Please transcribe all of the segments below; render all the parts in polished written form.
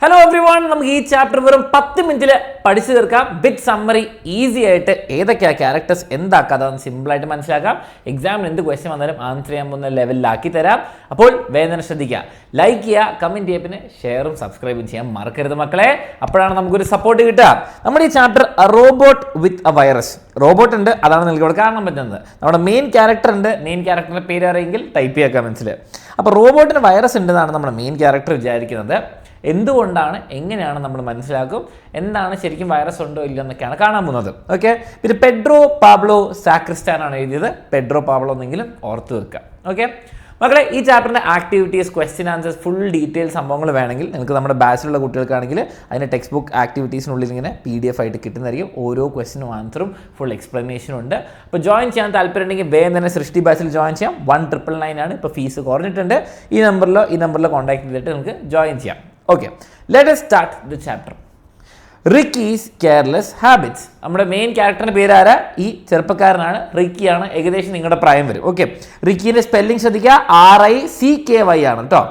Hello every one, നമുക്ക് ഈ chapter വെറും 10 മിനിറ്റിൽ പഠിച്ചു തീർക്കാം. ബിറ്റ് സമ്മറി ഈസി ആയിട്ട് ഏതൊക്കെയാണ് ക്യാരക്ടേഴ്സ് എന്താക്കാതെ സിമ്പിളായിട്ട് മനസ്സിലാക്കാം. എക്സാമിന് എന്ത് ക്വസ്റ്റ്യൻ വന്നാലും ആൻസർ ചെയ്യാൻ പോകുന്ന ലെവലിലാക്കി തരാം. അപ്പോൾ വേദന ശ്രദ്ധിക്കുക, ലൈക്ക് ചെയ്യുക, കമൻറ്റ് ചെയ്യുക, പിന്നെ ഷെയറും സബ്സ്ക്രൈബും ചെയ്യാൻ മറക്കരുത് മക്കളെ. അപ്പോഴാണ് നമുക്കൊരു സപ്പോർട്ട് കിട്ടുക. നമ്മുടെ ഈ chapter robot with a virus, robot ഉണ്ട്, അതാണ് നിങ്ങൾക്ക് ഇവിടെ കാണാൻ പറ്റുന്നത്. നമ്മുടെ മെയിൻ ക്യാരക്ടർ ഉണ്ട്, മെയിൻ ക്യാരക്ടറിൻ്റെ പേര് അറിയെങ്കിൽ ടൈപ്പ് ചെയ്യാൻ കമൻസിൽ. അപ്പോൾ റോബോട്ടിന് വൈറസ് ഉണ്ടെന്നാണ് നമ്മുടെ മെയിൻ ക്യാരക്ടർ വിചാരിക്കുന്നത്. എന്തുകൊണ്ടാണ്, എങ്ങനെയാണ് നമ്മൾ മനസ്സിലാക്കും, എന്താണ് ശരിക്കും വൈറസ് ഉണ്ടോ ഇല്ല എന്നൊക്കെയാണ് കാണാൻ പോകുന്നത്. ഓക്കെ, പിന്നെ പെഡ്രോ പാബ്ലോ സാക്രിസ്റ്റാനാണ് എഴുതിയത്. പെഡ്രോ പാബ്ലോ എന്നെങ്കിലും ഓർത്ത് വെക്കുക. ഓക്കെ മക്കളെ, ഈ ചാപ്റ്ററിൻ്റെ activities, question answers, full detail സംഭവങ്ങൾ വേണമെങ്കിൽ നിങ്ങൾക്ക് നമ്മുടെ ബാച്ചിലുള്ള കുട്ടികൾക്കാണെങ്കിൽ അതിൻ്റെ ടെക്സ്റ്റ് ബുക്ക് ആക്ടിവിറ്റീസിനുള്ളിൽ ഇങ്ങനെ PDF ആയിട്ട് കിട്ടുന്നതായിരിക്കും. ഓരോ ക്വസ്റ്റ്യനും ആൻസറും ഫുൾ എക്സ്പ്ലനേഷനും ഉണ്ട്. അപ്പോൾ ജോയിൻ ചെയ്യാൻ താല്പര്യമുണ്ടെങ്കിൽ വേഗം തന്നെ സൃഷ്ടി ബാച്ചിൽ ജോയിൻ ചെയ്യാം. 1999 ആണ്. ഇപ്പോൾ ഫീസ് കുറഞ്ഞിട്ടുണ്ട്. ഈ നമ്പറിലോ കോൺടാക്ട് ചെയ്തിട്ട് നിങ്ങൾക്ക് ജോയിൻ ചെയ്യാം. Okay, let us start the chapter. Ricky's careless habits. നമ്മുടെ മെയിൻ ക്യാരക്ടറിൻ്റെ പേര് ആരാ? ഈ ചെറുപ്പക്കാരനാണ്, റിക്കിയാണ്. ഏകദേശം നിങ്ങളുടെ പ്രായം വരും. ഓക്കെ, റിക്കീൻ്റെ സ്പെല്ലിംഗ് ശ്രദ്ധിക്കുക, RICKY ആണ് കേട്ടോ.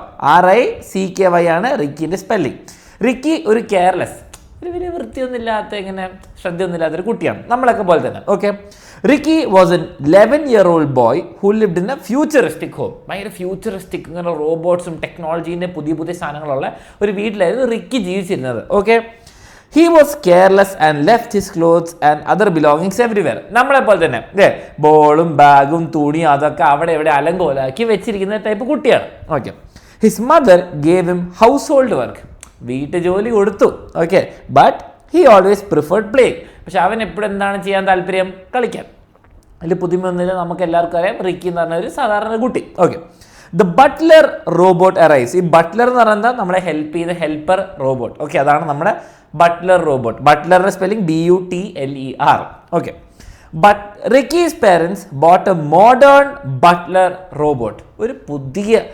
RICKY ആണ് റിക്കീൻ്റെ സ്പെല്ലിംഗ്. റിക്കി ഒരു കെയർലെസ്, ഒരു വലിയ വൃത്തിയൊന്നുമില്ലാത്ത, ഇങ്ങനെ ശ്രദ്ധയൊന്നുമില്ലാത്തൊരു കുട്ടിയാണ്, നമ്മളൊക്കെ പോലെ തന്നെ. Okay, Ricky was an 11-year-old boy who lived in A futuristic home. ഭയങ്കര ഫ്യൂച്ചറിസ്റ്റിക്, ഇങ്ങനെ റോബോട്ട്സും ടെക്നോളജീൻ്റെ പുതിയ സാധനങ്ങളുള്ള ഒരു വീട്ടിലായിരുന്നു റിക്കി ജീവിച്ചിരുന്നത്. Okay, he was careless and left his clothes and other belongings everywhere. നമ്മളെപ്പോലെ തന്നെ ബോളും ബാഗും തുണിയും അതൊക്കെ അവിടെ ഇവിടെ അലങ്കോലാക്കി വെച്ചിരിക്കുന്ന ടൈപ്പ് കുട്ടിയാണ്. Okay, his mother gave him house hold work. വീട്ടു ജോലി കൊടുത്തു. Okay, but he always preferred playing. പക്ഷെ അവൻ എപ്പോഴും എന്താണ് ചെയ്യാൻ താല്പര്യം? കളിക്കാൻ. അതിൽ പുതുമയൊന്നുമില്ല, നമുക്ക് എല്ലാവർക്കും അറിയാം. റിക്കി എന്ന് പറഞ്ഞ ഒരു സാധാരണ കുട്ടി. Okay, the butler robot arise. ഈ ബട്ട്ലർ എന്ന് പറയുന്നത് നമ്മളെ ഹെൽപ്പ് ചെയ്യുന്ന ഹെൽപ്പർ റോബോട്ട്. ഓക്കെ, അതാണ് നമ്മുടെ ബട്ട്ലർ റോബോട്ട്. ബട്ട്ലറിന്റെ spelling BUTLER. Okay, but Ricky's parents bought a modern butler robot. ഒരു പുതിയ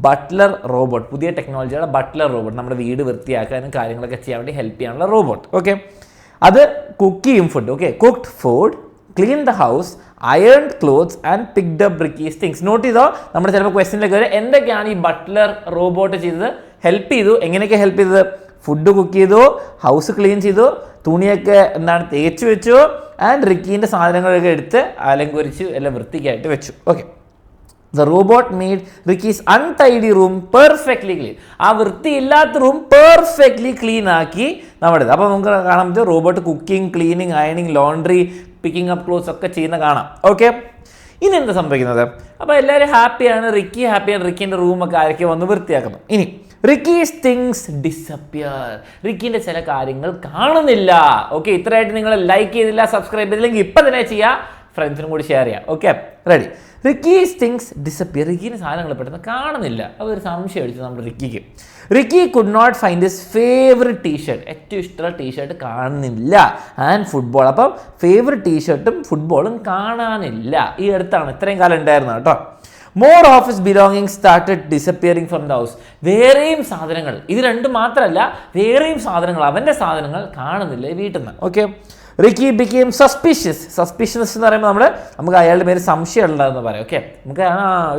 ബട്ട്ലർ റോബോട്ട്, പുതിയ ടെക്നോളജിയുടെ ബട്ട്ലർ റോബോട്ട്, നമ്മുടെ വീട് വൃത്തിയാക്കാനും കാര്യങ്ങളൊക്കെ ചെയ്യാൻ വേണ്ടി ഹെൽപ്പ് ചെയ്യാനുള്ള റോബോട്ട്. ഓക്കെ, അത് കുക്ക് ചെയ്യും food. Okay, cooked food, clean the house, ironed clothes and picked up Ricky's things. Note ചെയ്തോ, നമ്മുടെ ചിലപ്പോൾ ക്വസ്റ്റ്യനിലേക്ക് വരും എന്തൊക്കെയാണ് ഈ ബട്ട്ലർ റോബോട്ട് ചെയ്തത്? ഹെൽപ്പ് ചെയ്തു. എങ്ങനെയൊക്കെ ഹെൽപ്പ് ചെയ്തത്? ഫുഡ് കുക്ക് ചെയ്തു, ഹൗസ് ക്ലീൻ ചെയ്തു, തുണിയൊക്കെ തേച്ച് വെച്ചു, ആൻഡ് റിക്കീൻ്റെ സാധനങ്ങളൊക്കെ എടുത്ത് അലങ്കരിച്ചു, എല്ലാം വൃത്തിക്കായിട്ട് വെച്ചു. Okay, the robot made Ricky's untidy room perfectly clean. ആ വൃത്തിയില്ലാത്ത റൂം പെർഫെക്റ്റ്ലി ക്ലീൻ ആക്കി നമ്മുടേത്. അപ്പോൾ നമുക്ക് കാണാൻ പറ്റും റോബോട്ട് കുക്കിംഗ്, ക്ലീനിങ്, അയണിങ്, ലോണ്ട്രി, പിക്കിംഗ് അപ്പ് ക്ലോത്ത്സ് ഒക്കെ ചെയ്യുന്ന കാണാം. ഓക്കെ, ഇനി എന്താ സംഭവിക്കുന്നത്? അപ്പോൾ എല്ലാവരും ഹാപ്പിയാണ്, റിക്കി ഹാപ്പിയാണ്. റിക്കിൻ്റെ റൂമൊക്കെ ആരൊക്കെ വന്ന് വൃത്തിയാക്കുന്നു. ഇനി റിക്കീസ് തിങ്സ് ഡിസപ്പിയർ. റിക്കിൻ്റെ ചില കാര്യങ്ങൾ കാണുന്നില്ല. ഓക്കെ, ഇത്രയായിട്ട് നിങ്ങൾ ലൈക്ക് ചെയ്തില്ല, സബ്സ്ക്രൈബ് ചെയ്തില്ലെങ്കിൽ ഇപ്പം തന്നെ ചെയ്യുക, ഫ്രണ്ട്സിനും കൂടി ഷെയർ ചെയ്യാം. Okay, ready. Ricky's things disappear. റിക്കീൻ്റെ സാധനങ്ങൾ പെട്ടെന്ന് കാണുന്നില്ല. അതൊരു സംശയം അടിച്ചു നമ്മുടെ റിക്കിക്ക്. Ricky could not find his favourite T-shirt. ഏറ്റവും ഇഷ്ടമുള്ള ടീഷർട്ട് കാണുന്നില്ല. And football. അപ്പം ഫേവറേറ്റ് ടീഷർട്ടും ഫുട്ബോളും കാണാനില്ല. ഈ അടുത്താണ്, ഇത്രയും കാലം ഉണ്ടായിരുന്നു കേട്ടോ. More of his belonging started disappearing from the house. വേറെയും സാധനങ്ങൾ, ഇത് രണ്ടും മാത്രമല്ല, വേറെയും സാധനങ്ങൾ, അവൻ്റെ സാധനങ്ങൾ കാണുന്നില്ല വീട്ടിൽ നിന്ന്. Okay, Ricky became suspicious. Suspicious എന്ന് പറയുമ്പോൾ നമുക്ക് അയാളുടെ പേര് സംശയം ഉള്ളതെന്ന് പറയാം. ഓക്കെ, നമുക്ക്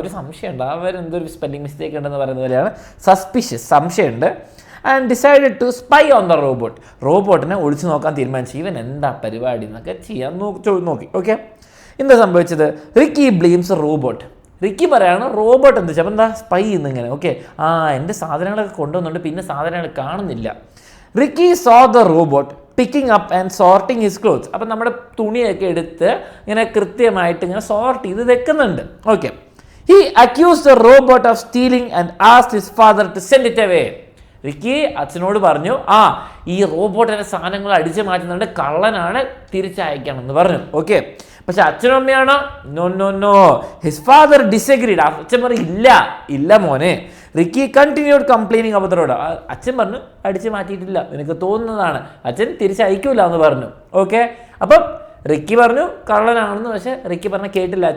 ഒരു സംശയം ഉണ്ട്, അവർ എന്തൊരു സ്പെല്ലിംഗ് മിസ്റ്റേക്ക് ഉണ്ടെന്ന് പറയുന്ന പോലെയാണ് സസ്പീഷ്യസ്, സംശയമുണ്ട്. And decided to spy on the robot. റോബോട്ടിനെ ഒളിച്ചു നോക്കാൻ തീരുമാനിച്ചു. ഇവൻ എന്താ പരിപാടി എന്നൊക്കെ ചെയ്യാൻ നോക്കി. ഓക്കെ, എന്താ സംഭവിച്ചത്? Ricky blames robot. റിക്കി പറയാണ് റോബോട്ട് എന്ത് വെച്ചാൽ എന്താ സ്പൈ എന്നിങ്ങനെ. ഓക്കെ, എൻ്റെ സാധനങ്ങളൊക്കെ കൊണ്ടുവന്നുണ്ട്, പിന്നെ സാധനങ്ങൾ കാണുന്നില്ല. Ricky so the robot picking up and sorting his clothes. അപ്പം നമ്മുടെ തുണിയൊക്കെ എടുത്ത് ഇങ്ങനെ കൃത്യമായിട്ട് ഇങ്ങനെ സോർട്ട് ചെയ്ത് വെക്കുന്നുണ്ട്. Okay, he accused the robot of stealing and asked his father to send it away. Ricky അച്ഛനോട് പറഞ്ഞു, ഈ റോബോട്ടിൻ്റെ സാധനങ്ങൾ അടിച്ചു മാറ്റുന്നുണ്ട്, കള്ളനാണ്, തിരിച്ചയക്കണമെന്ന് പറഞ്ഞു. ഓക്കെ, പക്ഷെ അച്ഛനും അമ്മയാണോ? നോ. His father disagreed. അച്ഛൻ പറഞ്ഞു ഇല്ല മോനെ. Ricky continued complaining about the road. അച്ഛൻ പറഞ്ഞു അടിച്ചു മാറ്റിയിട്ടില്ല, നിനക്ക് തോന്നുന്നതാണ്, അച്ഛൻ തിരിച്ചയക്കൂല എന്ന് പറഞ്ഞു. ഓക്കെ, അപ്പം റിക്കി പറഞ്ഞു കള്ളനാണെന്ന്, പക്ഷെ റിക്കി പറഞ്ഞ കേട്ടില്ല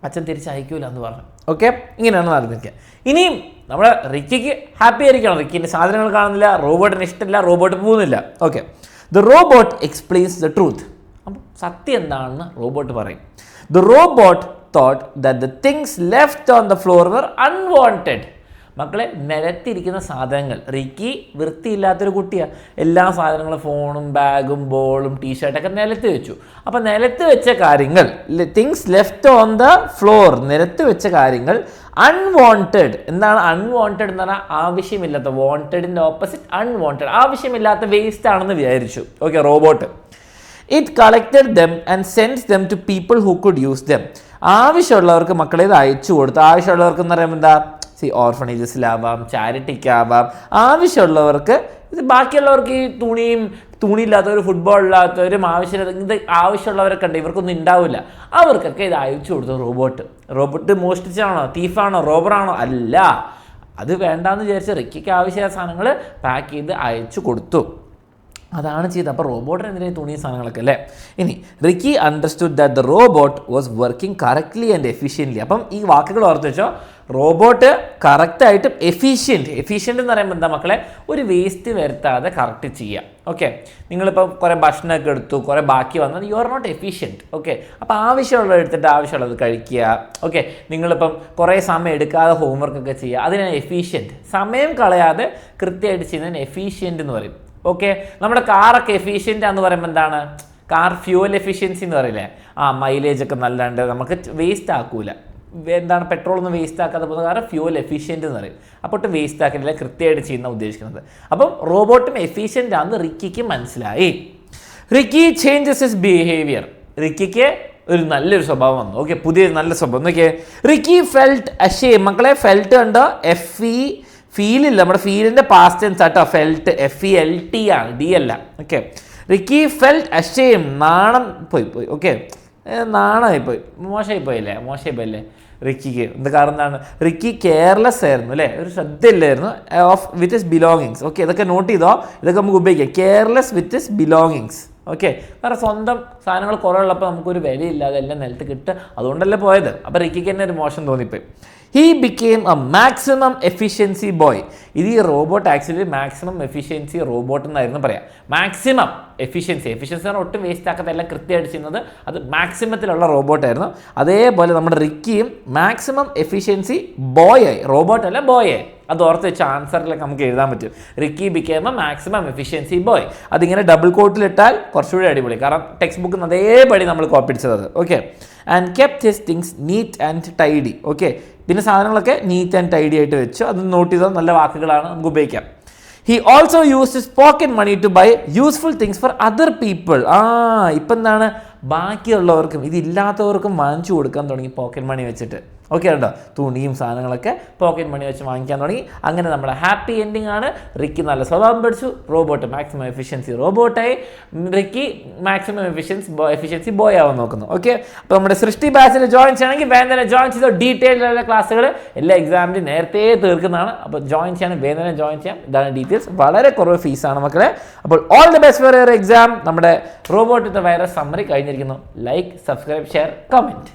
അച്ഛൻ തിരിച്ചയക്കൂല എന്ന് പറഞ്ഞു. ഓക്കെ, ഇങ്ങനെയാണ് നടന്നിരിക്കുക. ഇനിയും നമ്മുടെ റിക്കിക്ക് ഹാപ്പി ആയിരിക്കണം. റിക്കിൻ്റെ സാധനങ്ങൾ കാണുന്നില്ല, റോബോട്ടിന് ഇഷ്ടമില്ല, റോബോട്ട് പോകുന്നില്ല. Okay, the robot explains the truth. അപ്പം സത്യം എന്താണെന്ന് റോബോട്ട് പറയും. The robot thought that the things left on the floor were unwanted. മക്കളെ നിലത്തിരിക്കുന്ന സാധനങ്ങൾ, റിക്കി വൃത്തിയില്ലാത്തൊരു കുട്ടിയാണ്, എല്ലാ സാധനങ്ങളും ഫോണും ബാഗും ബോളും ടീഷർട്ടൊക്കെ നിലത്ത് വെച്ചു. അപ്പം നിലത്ത് വെച്ച കാര്യങ്ങൾ, things left on the floor, നിലത്ത് വെച്ച കാര്യങ്ങൾ അൺവാണ്ടഡ്. എന്താണ് അൺവാണ്ടഡ് എന്ന് പറഞ്ഞാൽ? ആവശ്യമില്ലാത്ത. വാണ്ടഡിൻ്റെ ഓപ്പോസിറ്റ് അൺവാണ്ടഡ്, ആവശ്യമില്ലാത്ത വേസ്റ്റ് ആണെന്ന് വിചാരിച്ചു. Okay, robot. It collected them and sends them to people who could use them. ആവശ്യമുള്ളവർക്ക് മക്കളെ ഇത് അയച്ചു കൊടുത്തു. ആവശ്യമുള്ളവർക്ക് എന്ന് പറയുമ്പോൾ എന്താ? ഓർഫണേജസിലാവാം, ചാരിറ്റിക്കാവാം. ആവശ്യമുള്ളവർക്ക് ഇത്, ബാക്കിയുള്ളവർക്ക് ഈ തുണിയില്ലാത്തവർ, ഫുട്ബോൾ ഇല്ലാത്തവരും ഇത് ആവശ്യമുള്ളവരൊക്കെ ഉണ്ട്, ഇവർക്കൊന്നും ഉണ്ടാവില്ല. അവർക്കൊക്കെ ഇത് അയച്ചു കൊടുത്തു റോബോട്ട് മോഷ്ടിച്ചാണോ, തീഫാണോ, റോബറാണോ? അല്ല, അത് വേണ്ടാന്ന് വിചാരിച്ച് റിക്കിക്ക് ആവശ്യമായ സാധനങ്ങൾ പാക്ക് ചെയ്ത് അയച്ചു കൊടുത്തു. അതാണ് ചെയ്തത്. അപ്പോൾ റോബോട്ടിന് എന്തിനാ തുണി സാധനങ്ങളൊക്കെ അല്ലേ? ഇനി Ricky understood that the robot was working correctly and efficiently. അപ്പം ഈ വാക്കുകൾ ഓർത്ത് വെച്ചോ. റോബോട്ട് കറക്റ്റായിട്ടും എഫിഷ്യൻ്റ് എന്ന് പറയുമ്പോൾ എന്താ മക്കളെ? ഒരു വേസ്റ്റ് വരുത്താതെ കറക്റ്റ് ചെയ്യുക. ഓക്കെ, നിങ്ങളിപ്പോൾ കുറേ ഭക്ഷണമൊക്കെ എടുത്തു, കുറേ ബാക്കി വന്നാൽ you are not efficient. Okay, അപ്പോൾ ആവശ്യമുള്ളത് എടുത്തിട്ട് ആവശ്യമുള്ളത് കഴിക്കുക. ഓക്കെ, നിങ്ങളിപ്പം കുറേ സമയം എടുക്കാതെ ഹോംവർക്കൊക്കെ ചെയ്യുക, അതിനാണ് എഫിഷ്യൻറ്റ്. സമയം കളയാതെ കൃത്യമായിട്ട് ചെയ്യുന്നതിന് എഫിഷ്യൻ്റ് എന്ന് പറയും. ഓക്കെ, നമ്മുടെ കാറൊക്കെ എഫിഷ്യൻ്റ് ആണെന്ന് പറയുമ്പോൾ എന്താണ്? കാർ ഫ്യൂവൽ എഫിഷ്യൻസി എന്ന് പറയില്ലേ? മൈലേജ് ഒക്കെ നല്ലതുണ്ട്, നമുക്ക് വേസ്റ്റ് ആക്കൂല. എന്താണ്, പെട്രോളൊന്നും വേസ്റ്റ് ആക്കാതെ പോകുന്ന കാരണം ഫ്യൂവൽ എഫിഷ്യൻ്റ് എന്ന് പറയും. അപ്പോൾ വേസ്റ്റ് ആക്കുന്നില്ല, കൃത്യമായിട്ട് ചെയ്യുന്ന ഉദ്ദേശിക്കുന്നത്. അപ്പം റോബോട്ടും എഫിഷ്യൻ്റ് ആണെന്ന് റിക്കിക്ക് മനസ്സിലായി. Ricky changes his behaviour. റിക്കിക്ക് ഒരു നല്ലൊരു സ്വഭാവം വന്നു. ഓക്കെ, പുതിയ നല്ല സ്വഭാവം. നോക്കിയേ, റിക്കി ഫെൽറ്റ് അഷേം. മക്കളെ, ഫെൽറ്റ് കണ്ടോ? ഫീലില്ല, നമ്മുടെ ഫീലിൻ്റെ പാസ്റ്റ് ടെൻസ് ആട്ടോ. ഫെൽറ്റ്, FELT ആണ്, D അല്ല. Okay, Ricky felt അഷേം. നാണം പോയി. ഓക്കെ, നാണമായിപ്പോയി, മോശമായിപ്പോയില്ലേ റിക്കിക്ക്. എന്ത് കാരണം എന്താണ്? റിക്കി കെയർലെസ് ആയിരുന്നു അല്ലേ, ഒരു ശ്രദ്ധയില്ലായിരുന്നു വിത്ത് ഹിസ് ബിലോങ്ങിങ്സ്. ഓക്കെ, ഇതൊക്കെ നോട്ട് ചെയ്തോ, ഇതൊക്കെ നമുക്ക് ഉപയോഗിക്കാം. Careless with his belongings. Okay, കാരണം സ്വന്തം സാധനങ്ങൾ കുറേ ഉള്ളപ്പോൾ നമുക്കൊരു വിലയില്ലാതെ എല്ലാം നിലത്ത് കിട്ടുക, അതുകൊണ്ടല്ലേ പോയത്. അപ്പോൾ റിക്കിക്ക് തന്നെ ഒരു മോശം തോന്നിപ്പോയി. He became a maximum efficiency boy. ഇത് ഈ robot actually maximum efficiency robot എന്നായിരുന്നു പറയാം. മാക്സിമം എഫിഷ്യൻസി പറഞ്ഞാൽ ഒട്ടും വേസ്റ്റ് ആക്കാത്ത എല്ലാം കൃത്യമായിട്ട് ചെയ്യുന്നത്, അത് മാക്സിമത്തിലുള്ള റോബോട്ടായിരുന്നു. അതേപോലെ നമ്മുടെ റിക്കിയും മാക്സിമം എഫിഷ്യൻസി ബോയ് ആയി, റോബോട്ട് അല്ല ബോയ് ആയി. അത് ഓർത്ത് വെച്ച് ആൻസറിലൊക്കെ നമുക്ക് എഴുതാൻ പറ്റും. Ricky became a maximum efficiency boy. അതിങ്ങനെ ഡബിൾ കോട്ടിലിട്ടാൽ കുറച്ചുകൂടി അടിപൊളി, കാരണം ടെക്സ്റ്റ് ബുക്കിൽ നിന്ന് അതേപടി നമ്മൾ കോപ്പി അടിച്ചത്. Okay, and kept his things neat and tidy. Okay, പിന്നെ സാധനങ്ങളൊക്കെ നീറ്റ് ആൻഡ് ടൈഡി ആയിട്ട് വെച്ചു. അത് നോട്ട് ചെയ്താൽ നല്ല വാക്കുകളാണ്, നമുക്ക് ഉപയോഗിക്കാം. He also use his pocket money to buy useful things for other people. ഇപ്പം എന്താണ്, ബാക്കിയുള്ളവർക്കും ഇതില്ലാത്തവർക്കും വാങ്ങിച്ചു കൊടുക്കാൻ തുടങ്ങി പോക്കറ്റ് മണി വെച്ചിട്ട്. ഓക്കെ ഉണ്ടോ, തുണിയും സാധനങ്ങളൊക്കെ പോക്കറ്റ് മണി വെച്ച് വാങ്ങിക്കാൻ തുടങ്ങി. അങ്ങനെ നമ്മുടെ ഹാപ്പി എൻഡിങ് ആണ്. റിക്കി നല്ല സ്വഭാവം പഠിച്ചു, റോബോട്ട് മാക്സിമം എഫിഷ്യൻസി റോബോട്ടായി, റിക്കി മാക്സിമം എഫിഷ്യൻസി ബോയ് ആവാൻ നോക്കുന്നു. ഓക്കെ, അപ്പോൾ നമ്മുടെ സൃഷ്ടി ബാച്ചിൽ ജോയിൻ ചെയ്യണമെങ്കിൽ വേദന ജോയിൻ ചെയ്തോ. ഡീറ്റെയിലുള്ള ക്ലാസ്സുകൾ എല്ലാ എക്സാമിനും നേരത്തെ തീർക്കുന്നതാണ്. അപ്പോൾ ജോയിൻ ചെയ്യാൻ വേദന ജോയിൻ ചെയ്യാം. ഇതാണ് ഡീറ്റെയിൽസ്. വളരെ കുറവ് ഫീസാണ് മക്കളെ. അപ്പോൾ all the best for your exam. നമ്മുടെ റോബോട്ടിൻ്റെ വൈറസ് സമ്മറി കഴിഞ്ഞിരിക്കുന്നു. Like, subscribe, share, comment.